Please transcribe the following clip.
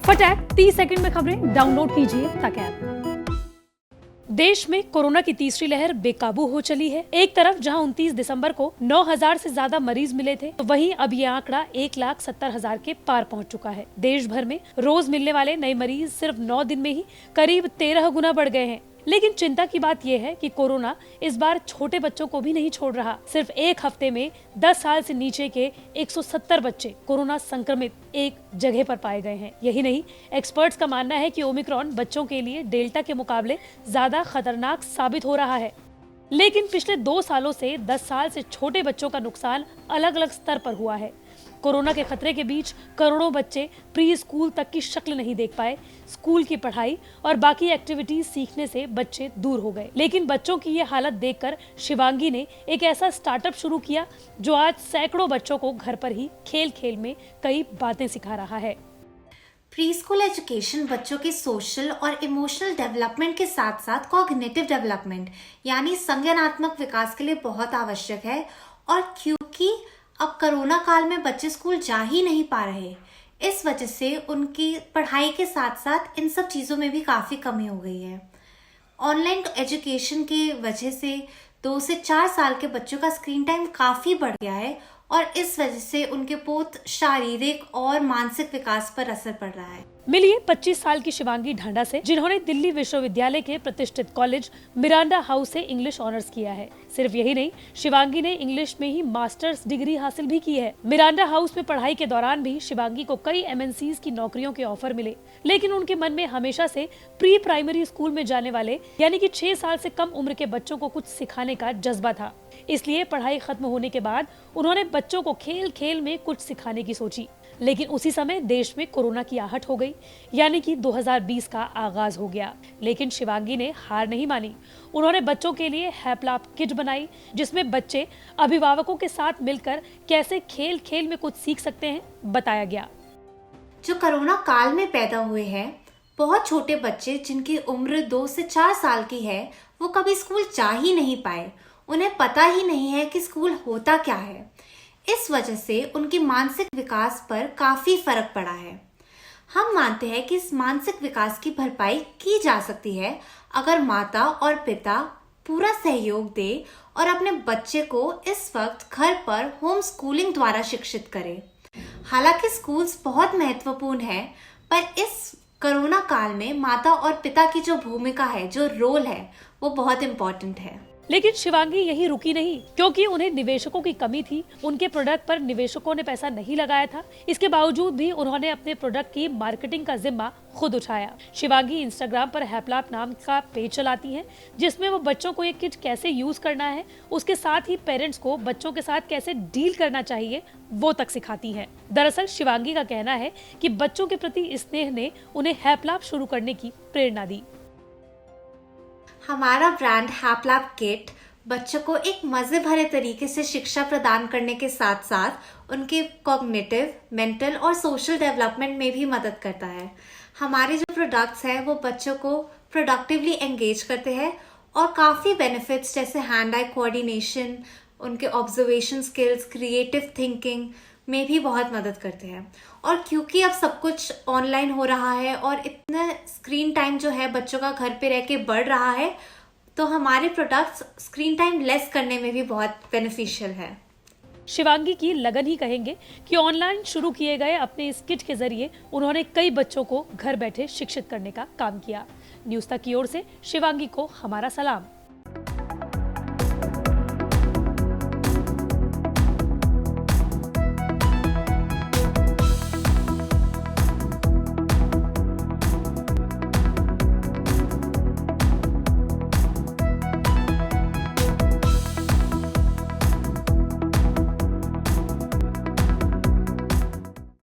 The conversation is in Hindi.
फटाक 30 सेकंड में खबरें डाउनलोड कीजिए तक ऐप। देश में कोरोना की तीसरी लहर बेकाबू हो चली है। एक तरफ जहां 29 दिसंबर को 9,000 से ज्यादा मरीज मिले थे, तो वहीं अब ये आंकड़ा 1,70,000 के पार पहुंच चुका है। देश भर में रोज मिलने वाले नए मरीज सिर्फ 9 दिन में ही करीब 13 गुना बढ़ गए हैं। लेकिन चिंता की बात यह है कि कोरोना इस बार छोटे बच्चों को भी नहीं छोड़ रहा। सिर्फ एक हफ्ते में 10 साल से नीचे के 170 बच्चे कोरोना संक्रमित एक जगह पर पाए गए हैं। यही नहीं, एक्सपर्ट्स का मानना है कि ओमिक्रॉन बच्चों के लिए डेल्टा के मुकाबले ज्यादा खतरनाक साबित हो रहा है। लेकिन पिछले 2 सालों से 10 साल से छोटे बच्चों का नुकसान अलग अलग स्तर पर हुआ है। कोरोना के खतरे के बीच करोड़ों बच्चे प्री स्कूल तक की शक्ल नहीं देख पाए। स्कूल की पढ़ाई और बाकी एक्टिविटीज सीखने से बच्चे दूर हो गए। लेकिन बच्चों की ये हालत देखकर शिवांगी ने एक ऐसा स्टार्टअप शुरू किया जो आज सैकड़ों बच्चों को घर पर ही खेल खेल में कई बातें सिखा रहा है। प्री स्कूल एजुकेशन बच्चों के सोशल और इमोशनल डेवलपमेंट के साथ साथ कॉग्निटिव डेवलपमेंट यानी संज्ञानात्मक विकास के लिए बहुत आवश्यक है। और क्योंकि अब कोरोना काल में बच्चे स्कूल जा ही नहीं पा रहे, इस वजह से उनकी पढ़ाई के साथ साथ इन सब चीज़ों में भी काफ़ी कमी हो गई है। ऑनलाइन एजुकेशन की वजह से 2 से 4 साल के बच्चों का स्क्रीन टाइम काफ़ी बढ़ गया है और इस वजह से उनके बहुत शारीरिक और मानसिक विकास पर असर पड़ रहा है। मिलिए 25 साल की शिवांगी ढांडा से, जिन्होंने दिल्ली विश्वविद्यालय के प्रतिष्ठित कॉलेज मिरांडा हाउस से इंग्लिश ऑनर्स किया है। सिर्फ यही नहीं, शिवांगी ने इंग्लिश में ही मास्टर्स डिग्री हासिल भी की है। मिरांडा हाउस में पढ़ाई के दौरान भी शिवांगी को कई MNCs की नौकरियों के ऑफर मिले, लेकिन उनके मन में हमेशा से प्री प्राइमरी स्कूल में जाने वाले यानी कि 6 साल से कम उम्र के बच्चों को कुछ सिखाने का जज्बा था। इसलिए पढ़ाई खत्म होने के बाद उन्होंने बच्चों को खेल खेल में कुछ सिखाने की सोची। लेकिन उसी समय देश में कोरोना की आहट हो गई, यानी कि 2020 का आगाज हो गया। लेकिन शिवांगी ने हार नहीं मानी। उन्होंने बच्चों के लिए हैप्लैप किट बनाई, जिसमें बच्चे अभिभावकों के साथ मिलकर कैसे खेल खेल में कुछ सीख सकते हैं बताया गया। जो कोरोना काल में पैदा हुए हैं, बहुत छोटे बच्चे जिनकी उम्र 2 से 4 साल की है, वो कभी स्कूल जा ही नहीं पाए। उन्हें पता ही नहीं है कि स्कूल होता क्या है। इस वजह से उनकी मानसिक विकास पर काफी फर्क पड़ा है। हम मानते हैं कि इस मानसिक विकास की भरपाई की जा सकती है अगर माता और पिता पूरा सहयोग दे और अपने बच्चे को इस वक्त घर पर होम स्कूलिंग द्वारा शिक्षित करें। हालांकि स्कूल्स बहुत महत्वपूर्ण है, पर इस कोरोना काल में माता और पिता की जो भूमिका है, जो रोल है, वो बहुत इम्पोर्टेंट है। लेकिन शिवांगी यही रुकी नहीं, क्योंकि उन्हें निवेशकों की कमी थी। उनके प्रोडक्ट पर निवेशकों ने पैसा नहीं लगाया था। इसके बावजूद भी उन्होंने अपने प्रोडक्ट की मार्केटिंग का जिम्मा खुद उठाया। शिवांगी इंस्टाग्राम पर हैप्लैप नाम का पेज चलाती हैं, जिसमें वो बच्चों को ये किट कैसे यूज करना है, उसके साथ ही पेरेंट्स को बच्चों के साथ कैसे डील करना चाहिए, वो तक सिखाती हैं। दरअसल शिवांगी का कहना है कि बच्चों के प्रति स्नेह ने उन्हें हैप्लैप शुरू करने की प्रेरणा दी। हमारा ब्रांड हैप्लैप किट बच्चों को एक मजे भरे तरीके से शिक्षा प्रदान करने के साथ साथ उनके कॉग्निटिव, मेंटल और सोशल डेवलपमेंट में भी मदद करता है। हमारे जो प्रोडक्ट्स हैं वो बच्चों को प्रोडक्टिवली एंगेज करते हैं और काफ़ी बेनिफिट्स जैसे हैंड आई कोऑर्डिनेशन, उनके ऑब्जर्वेशन स्किल्स, क्रिएटिव थिंकिंग में भी बहुत मदद करते हैं। और क्योंकि अब सब कुछ ऑनलाइन हो रहा है और इतना स्क्रीन टाइम जो है बच्चों का घर पे रह के बढ़ रहा है, तो हमारे प्रोडक्ट्स स्क्रीन टाइम लेस करने में भी बहुत बेनिफिशियल है। शिवांगी की लगन ही कहेंगे कि ऑनलाइन शुरू किए गए अपने इस किट के जरिए उन्होंने कई बच्चों को घर बैठे शिक्षित करने का काम किया। न्यूज़ तक की ओर से शिवांगी को हमारा सलाम।